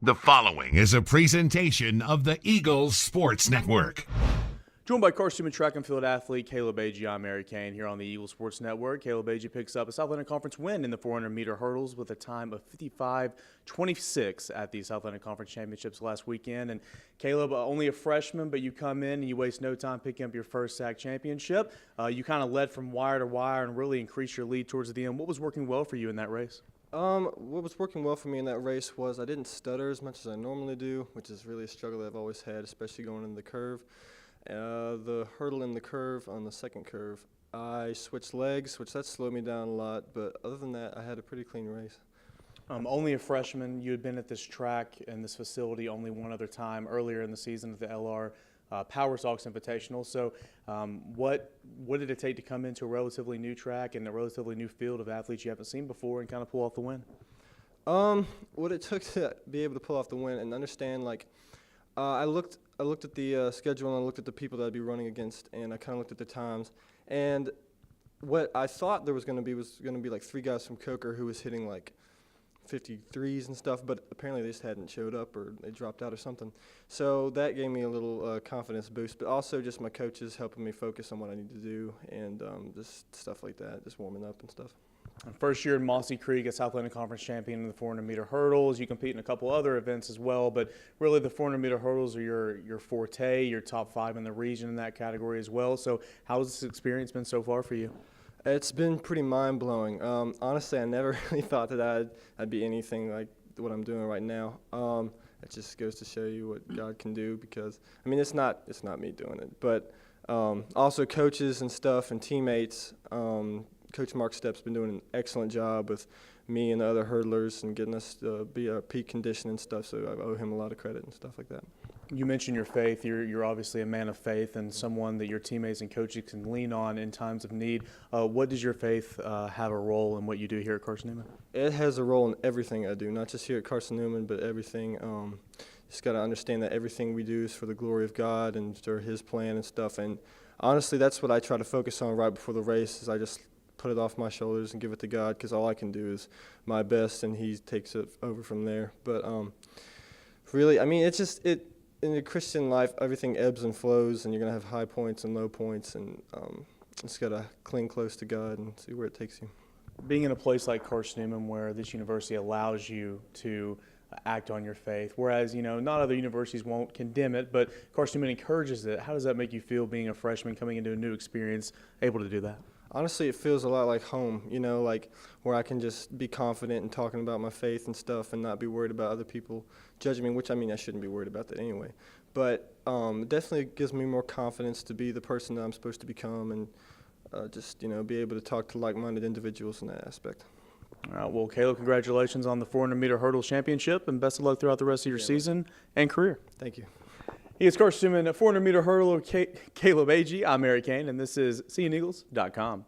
The following is a presentation of the Eagles Sports Network. Joined by Carson-Newman track and field athlete Caleb Agee, I'm Eric Cain here on the Eagles Sports Network. Caleb Agee picks up a Southland Conference win in the 400-meter hurdles with a time of 55:26 at the Southland Conference Championships last weekend. And Caleb, only a freshman, but you come in and you waste no time picking up your first SAC championship. You kind of led from wire to wire and really increased your lead towards the end. What was working well for you in that race? What was working well for me in that race was I didn't stutter as much as I normally do, which is really a struggle that I've always had, especially going into the curve. The hurdle in the curve, on the second curve, I switched legs, which that slowed me down a lot, but other than that, I had a pretty clean race. Only a freshman. You had been at this track and this facility only one other time earlier in the season at the LR Power Sox Invitational. So what did it take to come into a relatively new track and a relatively new field of athletes you haven't seen before and kind of pull off the win? What it took to be able to pull off the win and understand, like, I looked at the schedule and I looked at the people that I'd be running against, and I kind of looked at the times. And what I thought there was going to be like three guys from Coker who was hitting like 53s and stuff, but apparently they just hadn't showed up or they dropped out or something. So that gave me a little confidence boost, but also just my coaches helping me focus on what I need to do and just stuff like that, just warming up and stuff. First year in Mossy Creek, a Southland Conference champion in the 400-meter hurdles. You compete in a couple other events as well, but really the 400-meter hurdles are your forte, your top 5 in the region in that category as well. So how has this experience been so far for you? It's been pretty mind-blowing. Honestly, I never really thought that I'd be anything like what I'm doing right now. It just goes to show you what God can do, because, I mean, it's not me doing it, but also coaches and stuff and teammates. Coach Mark Stepp's been doing an excellent job with me and the other hurdlers and getting us to be our peak condition and stuff, so I owe him a lot of credit and stuff like that. You mentioned your faith. You're obviously a man of faith and someone that your teammates and coaches can lean on in times of need. What does your faith have a role in what you do here at Carson-Newman? It has a role in everything I do, not just here at Carson-Newman, but everything. Just got to understand that everything we do is for the glory of God and for His plan and stuff. And honestly, that's what I try to focus on right before the race, is I just put it off my shoulders and give it to God, because all I can do is my best and He takes it over from there. But really, I mean, it's just in the Christian life, everything ebbs and flows, and you're going to have high points and low points, and just got to cling close to God and see where it takes you. Being in a place like Carson-Newman, where this university allows you to act on your faith, whereas, not other universities won't condemn it, but Carson-Newman encourages it. How does that make you feel being a freshman coming into a new experience, able to do that? Honestly, it feels a lot like home, like where I can just be confident in talking about my faith and stuff and not be worried about other people judging me, which, I mean, I shouldn't be worried about that anyway. But it definitely gives me more confidence to be the person that I'm supposed to become and just, be able to talk to like-minded individuals in that aspect. All right, well, Caleb, congratulations on the 400-meter hurdles championship, and best of luck throughout the rest of your season and career. Thank you. He is Carson-Newman, 400-meter hurdler Caleb Agee. I'm Eric Cain, and this is SeeingEagles.com.